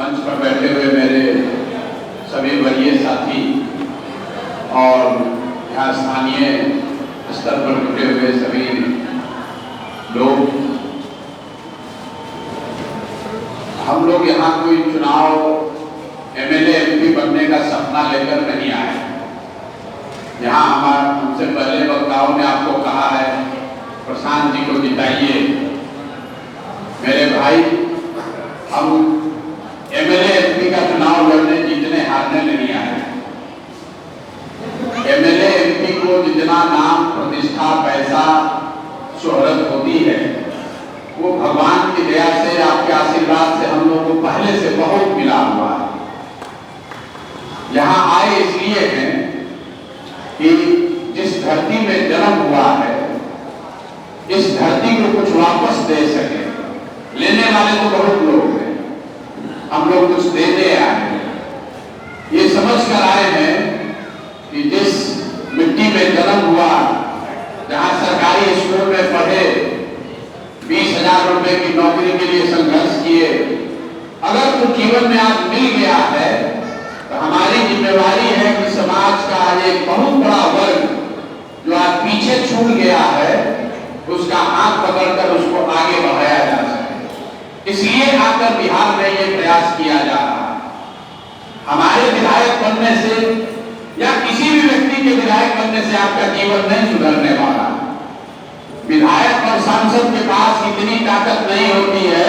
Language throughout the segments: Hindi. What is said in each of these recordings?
मंच पर बैठे हुए मेरे सभी वरीय साथी और यहाँ स्थानीय स्तर पर जुटे हुए सभी लोग, हम लोग यहाँ कोई चुनाव एमएलए एमपी बनने का सपना लेकर नहीं आए। यहाँ हमसे पहले वक्ताओं ने आपको कहा है प्रशांत जी को जिताइए। मेरे भाई, हम एमएलए एमपी का चुनाव लड़ने जीतने हारने नहीं आए। एमएलए एमपी को जितना नाम प्रतिष्ठा पैसा शोहरत होती है वो भगवान की दया से आपके आशीर्वाद से हम लोगों को पहले से बहुत मिला हुआ है। यहाँ आए इसलिए हैं कि जिस धरती में जन्म हुआ है इस धरती को कुछ वापस दे सके। लेने वाले तो बहुत लोग हैं, हम लोग कुछ देने आए हैं। ये समझ कर आए हैं कि जिस मिट्टी में जन्म हुआ, जहां सरकारी स्कूल में पढ़े, 20,000 रुपए की नौकरी के लिए संघर्ष किए, अगर कुछ जीवन में आज मिल गया है तो हमारी जिम्मेवारी है कि समाज का आज एक बहुत बड़ा वर्ग जो आज पीछे छूट गया है उसका हाथ पकड़कर उसको आगे बढ़ाया जा सके। इसलिए आकर बिहार में ये प्रयास किया जा रहा है। हमारे विधायक बनने से या किसी भी व्यक्ति के विधायक बनने से आपका जीवन नहीं सुधरने वाला। विधायक और सांसद के पास इतनी ताकत नहीं होती है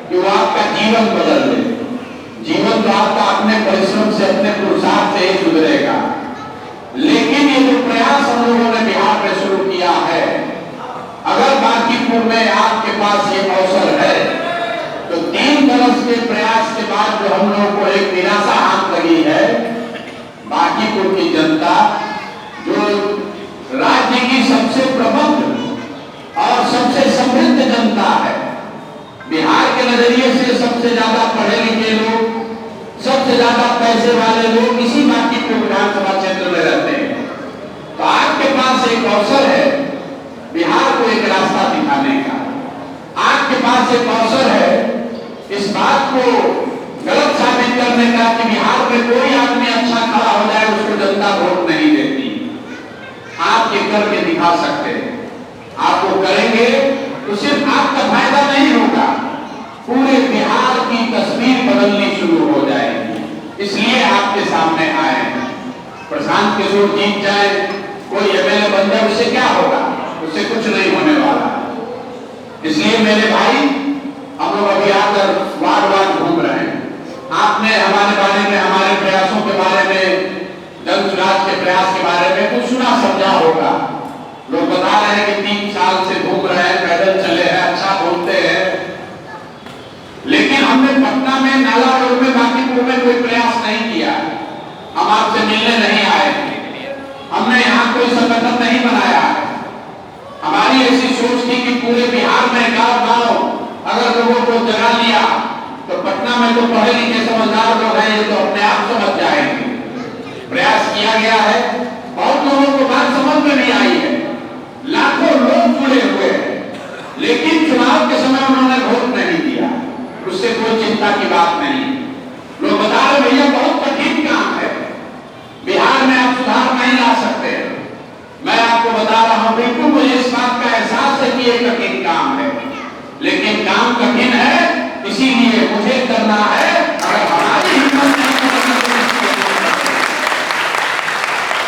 कि वो आपका जीवन बदल दे। जीवन तो आपका अपने परिश्रम से, अपने पुरुषार्थ से ही सुधरेगा। लेकिन ये जो प्रयास हम लोगों ने बिहार में शुरू किया है, अगर बांकीपुर में आपके पास ये अवसर है तो 3 बरस के प्रयास के बाद जो हम लोगों को एक निराशा हाथ लगी है, बांकीपुर की जनता जो राज्य की सबसे प्रबुद्ध और सबसे समृद्ध जनता है, बिहार के नजरिए से सबसे ज्यादा पढ़े लिखे लोग, सबसे ज्यादा पैसे वाले लोग इसी बांकीपुर विधानसभा क्षेत्र में रहते हैं। तो आपके पास एक अवसर है बिहार को एक रास्ता दिखाने का। आपके पास एक अवसर है इस बात को गलत साबित करने का कि बिहार में कोई आदमी अच्छा खड़ा हो जाए उसको जनता वोट नहीं देती। आप ये करके दिखा सकते हैं। आप वो करेंगे तो सिर्फ आपका फायदा नहीं होगा, पूरे बिहार की तस्वीर बदलनी शुरू हो जाएगी। इसलिए आपके सामने आए हैं। प्रशांत किशोर जीत जाए, कोई एमएलए बन जाए, उससे क्या होगा? उससे कुछ नहीं होने वाला। इसलिए मेरे भाई, हम लोग अभी आकर वार्ड घूम रहे हैं। आपने हमारे बारे में, हमारे प्रयासों के बारे में, जन सुराज के प्रयास के बारे में कुछ सुना समझा होगा। लोग बता रहे हैं कि 3 साल से घूम रहे हैं, पैदल चले हैं, अच्छा बोलते हैं। लेकिन हमने पटना में, नाला रोड में, बांकीपुर में कोई प्रयास नहीं किया। हम आपसे मिलने नहीं आए, हमने यहाँ कोई संगठन नहीं बनाया। हमारी ऐसी सोच थी कि पूरे बिहार में गांव-गांव अगर लोगों को जगा लिया तो पटना में तो पढ़े लिखे समझदार लोग हैं, ये तो अपने आप समझ जाएंगे। प्रयास किया गया है, बहुत लोगों को बात समझ में नहीं आई है, लाखों लोग जुड़े हुए हैं, लेकिन चुनाव के समय उन्होंने वोट नहीं दिया। उससे कोई चिंता की बात नहीं। लोग बता रहे भैया बहुत कठिन काम है, बिहार में आप सुधार नहीं ला सकते। मैं आपको बता रहा हूं, बिल्कुल मुझे इस बात का एहसास है कि ये कठिन काम है, लेकिन काम कठिन है इसीलिए मुझे करना है। अगर हमारी हिम्मत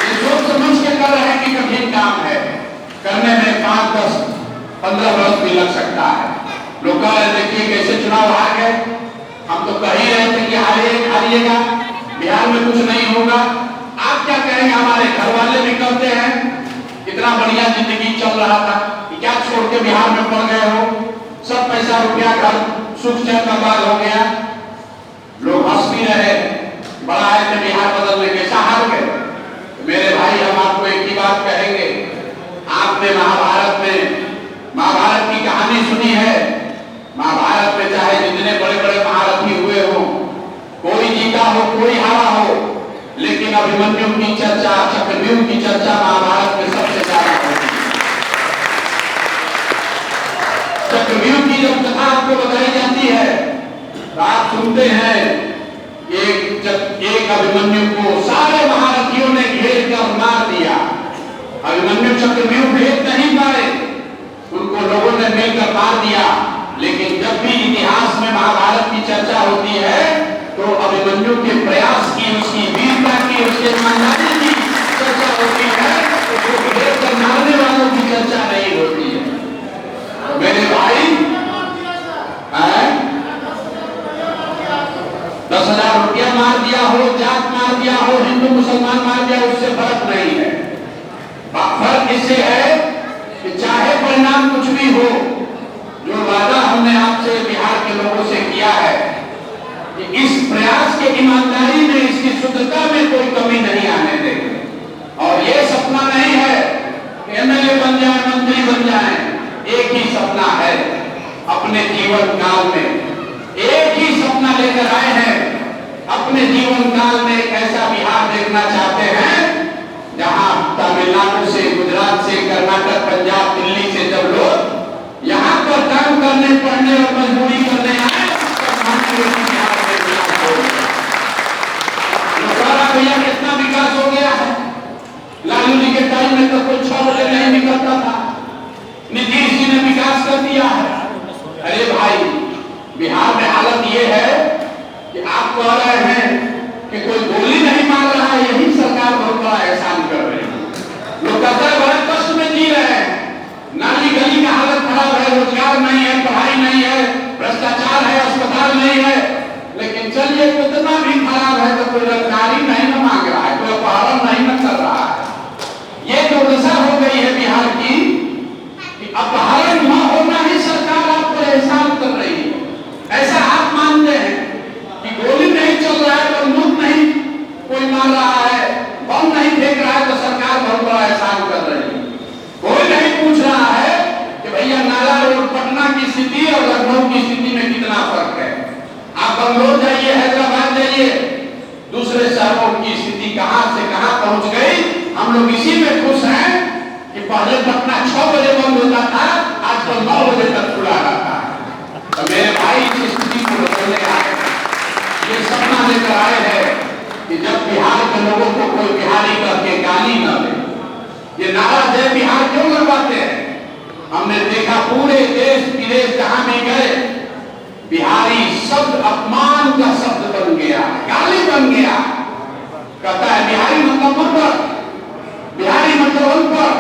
ये सोच समझ के कर रहे हैं कि कठिन काम है, करने में 5, 10, 15 वर्ष भी लग सकता है। लोग कह रहे देखिए कैसे चुनाव हार गए, हम तो कह ही रहे थे कि हारिएगा, बिहार में कुछ नहीं होगा। आप क्या कहेंगे? हमारे घर वाले भी कहते हैं इतना बढ़िया जिंदगी चल रहा था कि क्या छोड़ के बिहार में पड़ गए हो, सब पैसा रुपया घर सुख चैन बर्बाद हो गया। लोग हंस भी रहे, बड़ा है कि बिहार बदलने कैसा हार गए। तो मेरे भाई, हम आपको एक ही बात कहेंगे, आपने महाभारत की कहानी सुनी है। महाभारत में चाहे जितने बड़े बड़े महारथी हुए हो, कोई जीता हो कोई हारा हो, लेकिन अभिमन्यु की चर्चा, चक्रव्यूह की चर्चा महाभारत में सबसे ज्यादा होती है। चक्रव्यूह की जब कथा आपको बताई जाती है तो आप सुनते हैं एक अभिमन्यु को सारे महारथियों ने घेर कर मार दिया। अभिमन्यु चक्रव्यूह भेद नहीं पाए, उनको लोगों ने मिलकर मार दिया। लेकिन जब भी इतिहास में महाभारत की चर्चा होती है तो अभिमन्यु के प्रयास की, उसकी वीरता की, उसके ईमानदारी की चर्चा होती है, तो घेर कर मारने वालों की चर्चा नहीं होती है। तो मेरे भाई 10,000 रुपया मार दिया हो, जात मार दिया हो, हिंदू मुसलमान मार दिया, उससे फर्क नहीं है। फर्क इससे है कि चाहे परिणाम कुछ भी हो, जो वादा हमने आपसे बिहार के लोगों से किया है कि इस प्रयास के ईमानदारी में, इसकी शुद्धता में कोई कमी नहीं आने देंगे। और ये सपना नहीं है कि एमएलए बन जाए, मंत्री बन जाए, एक ही सपना है अपने जीवन काल में, एक ही सपना लेकर आए हैं। अपने जीवन काल में एक ऐसा बिहार देखना चाहते हैं जहां तमिलनाडु से, गुजरात से, कर्नाटक, पंजाब, दिल्ली से जब लोग यहां पर काम करने, पढ़ने और मजदूरी करने आए तो बिहार में विकास हो गया। भैया कितना विकास हो गया है। लालू जी के टाइम में तो कोई 6 बजे नहीं निकलता था, नीतीश जी ने विकास कर दिया है। अरे भाई, बिहार में हालत ये है कि आप कह रहे हैं कि कोई गोली नहीं मार रहा है, यही सरकार बहुत बड़ा एहसान कर रही है। लोग कहते हैं बड़े कष्ट में जी रहे हैं, नाली गली का हालत खराब है, रोजगार नहीं है, पढ़ाई नहीं है, भ्रष्टाचार है, अस्पताल नहीं है। लेकिन चलिए कितना भी खराब है तो कोई सरकारी नहीं न मांग रहा है, कोई अपहरण नहीं न कर रहा है। ये जो दशा हो गई है बिहार की कि अपहरण न होना ही सरकार आपको एहसान कर रही है। ऐसा आप मानते हैं कि गोली नहीं चल रहा है, बंदूक नहीं कोई मार रहा है, बम नहीं फेंक रहा है तो सरकार बहुत बड़ा एहसान कर रही है। कोई नहीं पूछ रहा है कि भैया नाला रोड पटना की स्थिति और लखनऊ की स्थिति में कितना फर्क है। आप बंगलोर जाइए, हैदराबाद जाइए, दूसरे शहरों की स्थिति कहां से कहां पहुंच गई। हम लोग इसी में खुश हैं कि पहले पटना 6 बजे बंद होता था, आजकल 9 बजे तक खुला रहता है। तो मेरे भाई इस स्थिति को बदलने आए, ये सपना लेकर आए हैं कि जब बिहार के लोगों को कोई बिहारी करके गाली न दे। ये नारा जय बिहार क्यों लगवाते हैं? हमने देखा पूरे देश विदेश जहां भी गए, बिहारी शब्द अपमान का शब्द बन गया, गाली बन गया। कहता है बिहारी मतलब मूर्ख, बिहारी मतलब अनपढ़,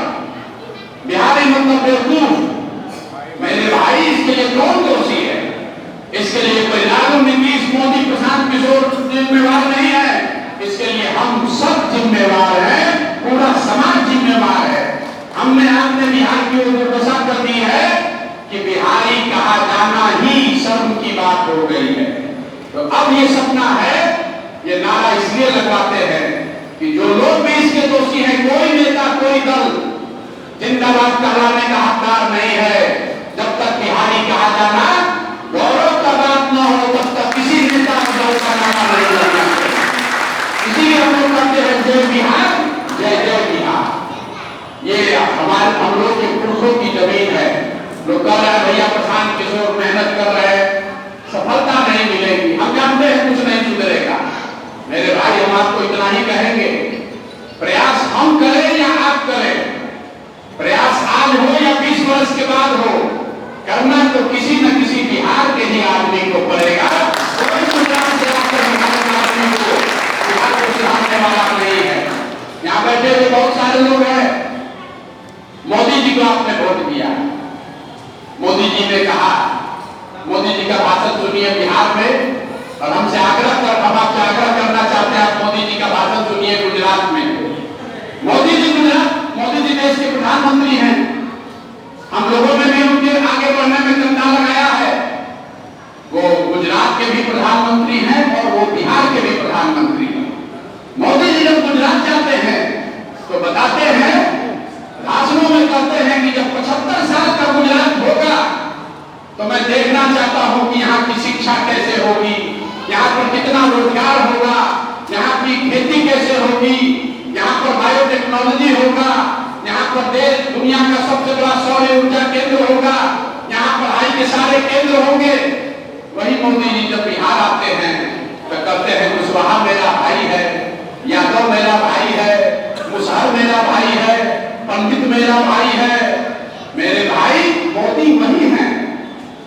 बिहारी मतलब बेवकूफ। मेरे भाई, इसके लिए कौन दोषी है? इसके लिए कोई लालू, नीतीश, मोदी, प्रशांत किशोर जिम्मेवार नहीं है। इसके लिए हम सब जिम्मेवार हैं, पूरा समाज जिम्मेवार है। हमने आपने बिहार की ओर दुर्दशा कर दी है कि बिहारी कहा जाना ही शर्म की बात हो गई है। तो अब ये सपना है, ये नारा इसलिए लगवाते हैं कि जो लोग भी इसके दोषी हैं, कोई नेता, कोई दल जिंदाबाद कहलाने का हकदार नहीं है। जब तक बिहारी कहा जाना गौरव का बात न हो, तब तक किसी नेता दल का नारा नहीं लगना। इसीलिए हम लोग कहते हैं जय बिहार, जय जय बिहार। ये हम लोग के पुरुषों की जमीन है। लोग कह रहे हैं भैया प्रशांत किशोर मेहनत कर रहे हैं, सफलता नहीं मिलेगी। हम जानते हैं कुछ नहीं सुधरेगा। मेरे भाई, हम आपको इतना ही कहेंगे, प्रयास हम करें या आप करें, प्रयास आज हो या 20 वर्ष के बाद हो, करना तो किसी न किसी बिहार के ही आदमी को पड़ेगा। कोई गुजरात से आकर बिहार के आदमी को बिहार को सिखाने वाला नहीं है। यहाँ बैठे हुए बहुत सारे लोग हैं। मोदी जी को आपने वोट दिया, मोदी जी ने कहा, मोदी जी का भाषण सुनिए बिहार में, और हमसे हम आपसे आग्रह करना चाहते हैं, आप मोदी जी का भाषण सुनिए गुजरात में। मोदी जी देश के प्रधानमंत्री हैं। हम लोगों ने भी उनके आगे बढ़ने में कंधा लगाया है। वो गुजरात के भी प्रधानमंत्री हैं और वो बिहार के भी प्रधानमंत्री हैं। मोदी जी जब गुजरात जाते हैं तो बताते हैं, भाषणों में कहते हैं कि जब 75 साल का गुजरात होगा तो मैं देखना चाहता हूं कि यहाँ की शिक्षा कैसे होगी, यहाँ पर कितना रोजगार होगा, यहाँ की खेती कैसे होगी, यहाँ पर बायोटेक्नोलॉजी होगा, यहाँ पर देश दुनिया का सबसे बड़ा सौर ऊर्जा केंद्र होगा, यहाँ पढ़ाई के सारे केंद्र होंगे। वही मोदी जी जब बिहार आते हैं तो कहते हैं कुशवाहा मेरा भाई है, यादव मेरा भाई है, मुसहर मेरा भाई है, पंडित मेरा भाई है। मेरे भाई मोदी वही हैं।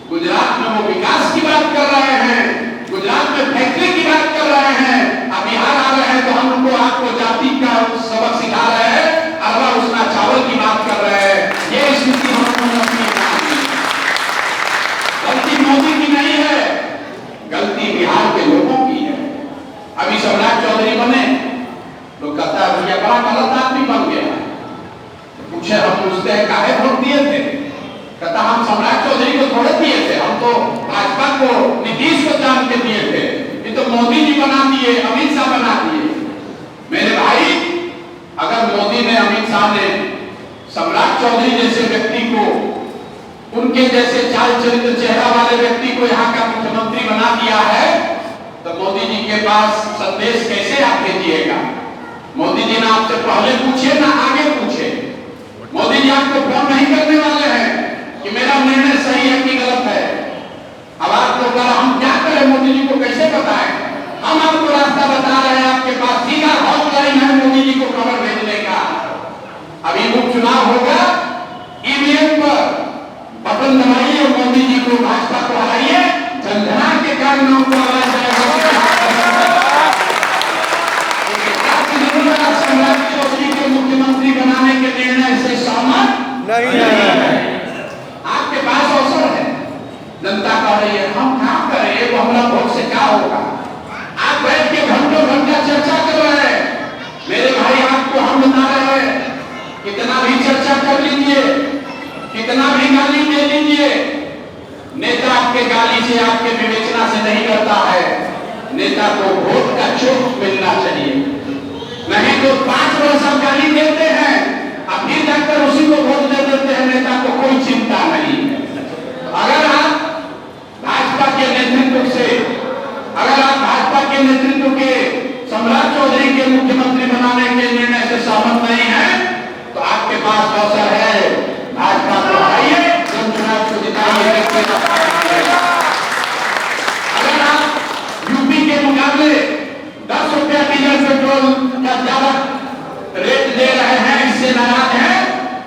गुजरात में वो विकास की बात कर रहे हैं, गुजरात में फैक्ट्री की बात कर रहे हैं, अब बिहार आ रहे हैं तो हम उनको आपको जाति का सबक सिखा रहे हैं, अरवा उसना चावल की बात कर रहे हैं। ये स्थिति गलती मोदी की नहीं है, गलती बिहार के लोगों की है। अभी सम्राट चौधरी बने, लोग कहता है भैया बड़ा गलत आदमी बन गया। पूछे हम पूछते हैं काहे वोट दिए थे? कहता हम सम्राट चौधरी को थोड़े दिए थे, हम तो भाजपा को, नीतीश को जान के दिए थे। ये तो मोदी जी बना दिए, अमित शाह बना दिए। मेरे भाई, अगर मोदी ने, अमित शाह ने सम्राट चौधरी जैसे व्यक्ति को, उनके जैसे चाल चरित्र चेहरा वाले व्यक्ति को यहाँ का मुख्यमंत्री बना दिया है, तो मोदी जी के पास संदेश कैसे आप भेजिएगा? मोदी जी ने आपसे पहले पूछे ना आगे पूछे। मोदी जी आपको फोन नहीं करने वाले हैं कि मेरा निर्णय सही है कि गलत है। अब आपको कहा हम क्या करें, मोदी जी को कैसे बताएं? हम आपको रास्ता बता रहे हैं, आपके पास सीधा हॉटलाइन है मोदी जी को खबर भेजने का। अभी उपचुनाव होगा, ईवीएम पर बटन दबाइए, मोदी जी को, भाजपा को हराइए, झंझना के कारणों को हराया जाएगा। सम्राट चौधरी को मुख्यमंत्री बनाने के निर्णय से सहमत नहीं है। आपके पास अवसर है, जनता कह रही है, हम क्या करें, वो हमारा वोट से क्या होगा? आप बैठ के घंटों घंटा चर्चा कर रहे हैं। मेरे भाई आपको हम बता रहे हैं, कितना भी चर्चा कर लीजिए, कितना भी गाली दे लीजिए, नेता आपके गाली से, आपके विवेचना से नहीं करता है। नेता को वोट का चोट मिलना चाहिए, नहीं तो 5 वर्ष आप गाली देते हैं, अब फिर जाकर उसी को वोट दे देते हैं। नेता को कोई चिंता नहीं है। अगर आप भाजपा के नेतृत्व से, अगर आप भाजपा के नेतृत्व के सम्राट चौधरी के मुख्यमंत्री बनाने के निर्णय से सहमत नहीं है, तो आपके पास अवसर है, भाजपा को हराइए, चुनाव को जिताइए। अगर आप यूपी के मुकाबले 10 रुपया डीजल पेट्रोल का ज्यादा रेट दे रहे हैं, इससे नाराज हैं,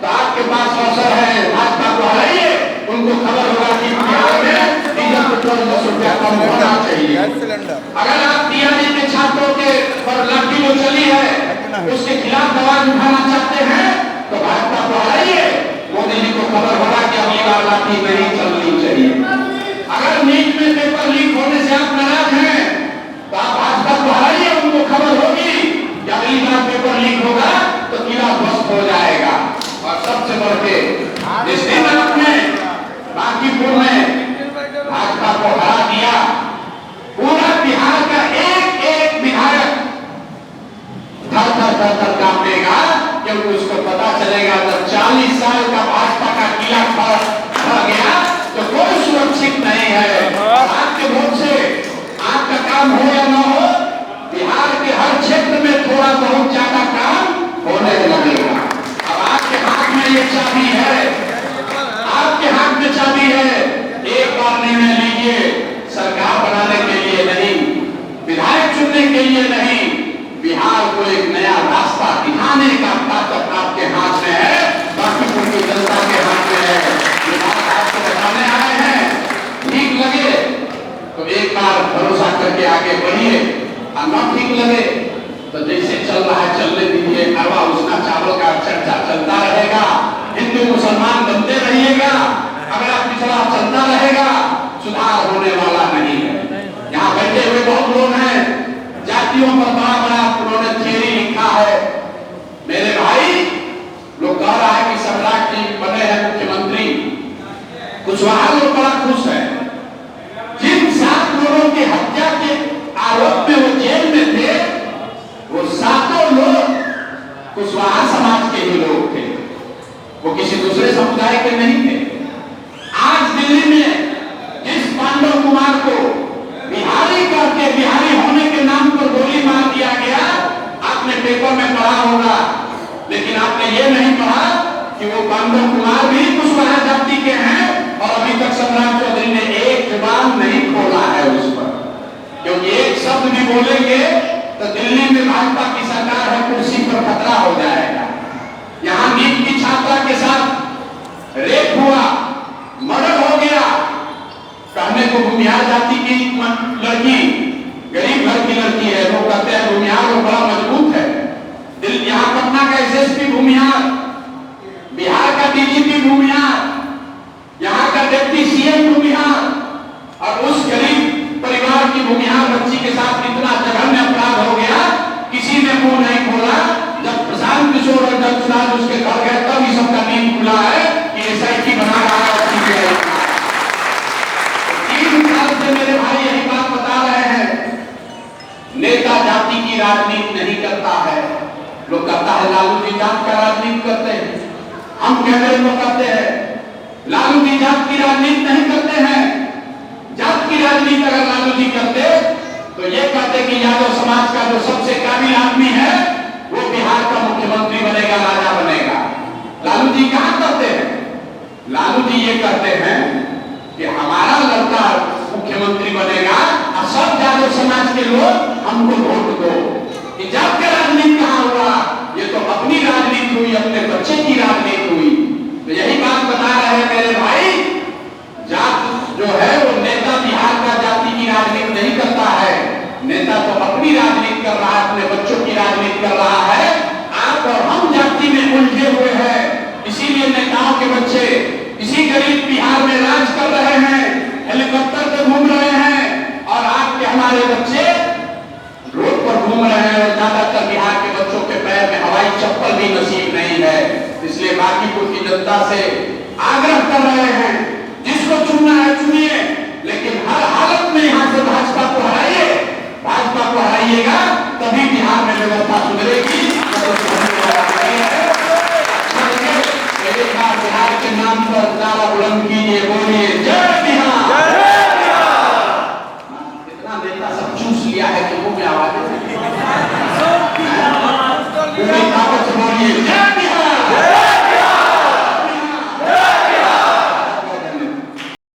तो आपके पास अवसर है, भाजपा को हराइए। उनको खबर होगा कि बिहार में डीजल पेट्रोल 10 रुपया कम होना चाहिए। अगर आप टीआरडी के छात्रों के पर लाठी जो चली है, उसके खिलाफ आवाज उठाना चाहते हैं, तो भाजपा को हराइए। मोदी जी को खबर होगा कि अगली बार लाठी नहीं चलनी चाहिए। अगर नीट में पेपर लीक होने से आप नाराज हैं, तो आप भाजपा को हराइए। उनको खबर होगी कि अगली बार पेपर लीक होगा तो किला ध्वस्त हो जाएगा। और सबसे बढ़ के जिस दिन आपने बांकीपुर में भाजपा को हरा दिया, पूरा बिहार का एक एक विधायक थर थर थर थर कांपेगा, क्योंकि उसको पता चलेगा जब 40 साल का भाजपा का किला खा गया तो कोई सुरक्षित नहीं है। आपके वोट से आपका काम हो या न हो, बिहार के हर क्षेत्र में थोड़ा बहुत ज्यादा काम होने लगेगा। अब आपके हाथ में ये चाबी है, आपके हाथ में चाबी है। एक बार निर्णय लीजिए, सरकार बनाने के लिए नहीं, विधायक चुनने के लिए नहीं, बिहार को एक नया रास्ता दिखाने का ताकत आपके हाथ में है, बाकी पूरी जनता के हाथ में है। ये बात आपको बताने आए हैं। ठीक लगे तो एक बार भरोसा करके आगे बढ़िए, और न ठीक लगे तो जैसे चल रहा है चलने दीजिए। अरवा उसना चावल का चर्चा चलता रहेगा, हिंदू मुसलमान बनते रहिएगा। अगर आप पिछड़ा चलता रहेगा, सुधार होने वाला नहीं है। यहाँ बैठे हुए बहुत लोग हैं, जातियों पर बड़ा बड़ा उन्होंने थियरी लिखा है। मेरे भाई, लोग कह रहा है कि सम्राट जी बने हैं मुख्यमंत्री, कुशवाहा लोग बड़ा खुश है। जिन 7 लोगों की हत्या के आरोप में वो जेल में थे, वो 7 लोग कुशवाहा समाज के ही लोग थे, वो किसी दूसरे समुदाय के नहीं थे। आज दिल्ली में जिस पांडव कुमार को बिहारी करके, बिहारी होने के नाम पर गोली मार दिया गया, आपने पेपर में पढ़ा होगा, लेकिन आपने ये नहीं पढ़ा कि वो पांडव कुमार भी कुशवाहा जाति के हैं, और अभी तक सम्राट चौधरी ने एक जुबान नहीं खोला है उस पर, क्योंकि एक शब्द शब्द भी बोलेंगे तो दिल्ली में भाजपा की सरकार है, कुर्सी पर खतरा हो जाएगा। यहाँ नीट की छात्रा के साथ रेप हुआ, मर्डर हो गया, कहने को भूमिहार जाति की लड़की, गरीब घर की लड़की है, लोग कहते हैं भूमिहार वो बड़ा मजबूत है। दिल्ली, यहाँ पटना का एसएसपी भूमिहार, बिहार का डीजीपी भूमिहार, यहाँ का डिप्टी सीएम भूमिहार, और उस गरीब परिवार की भूमिहार बच्ची के साथ इतना जघन्य अपराध हो गया, किसी ने मुंह नहीं खोला। जब प्रशांत किशोर और जगन्नाथ उसके घर गए तब ये सबका नींद खुला है कि एसआईटी बना रहा है। 3 साल से मेरे भाई यही बात बता रहे हैं, नेता जाति की राजनीति नहीं करता है। लोग कहता है लालू जी जात का राजनीति करते हैं, हम कहते हैं करते हैं, लालू जी जात की राजनीति नहीं करते हैं। जात की राजनीति अगर लालू जी करते तो ये कहते कि यादव समाज का जो सबसे काबिल आदमी है वो बिहार का मुख्यमंत्री बनेगा, राजा बनेगा। लालू जी कहां करते हैं? लालू जी ये कहते हैं कि हमारा लड़का मुख्यमंत्री बनेगा और सब यादव समाज के लोग हमको वोट दो। कि जात का राजनीति कहां हुआ? ये तो अपनी राजनीति हुई, अपने बच्चे की राजनीति हुई। तो यही बात बता रहे हैं मेरे भाई, जात जो है वो नेता बिहार का जाति की राजनीति नहीं करता है। नेता तो अपनी राजनीति कर रहा है, अपने बच्चों की राजनीति कर रहा है। आप और हम जाति में उलझे हुए हैं, इसीलिए नेताओं के बच्चे इसी गरीब बिहार में राज कर रहे हैं, हेलीकॉप्टर पे घूम रहे हैं, और आपके हमारे बच्चे रोड पर घूम रहे हैं। और ज्यादातर बिहार के बच्चों के पैर में हवाई चप्पल भी नसीब नहीं है। इसलिए बाकीपुर की जनता से आग्रह कर रहे हैं, जिसको चुनना है चुनिए, लेकिन हर हालत में यहाँ से भाजपा को हराइए। भाजपा को हराइएगा तभी बिहार में व्यवस्था सुधरेगी। बिहार के नाम पर नारा बुलंद कीजिए, बोलिए जय बिहार। इतना नेता सब चूस लिया है कि मुंह में आवाज पूरी ताकत से बोलिए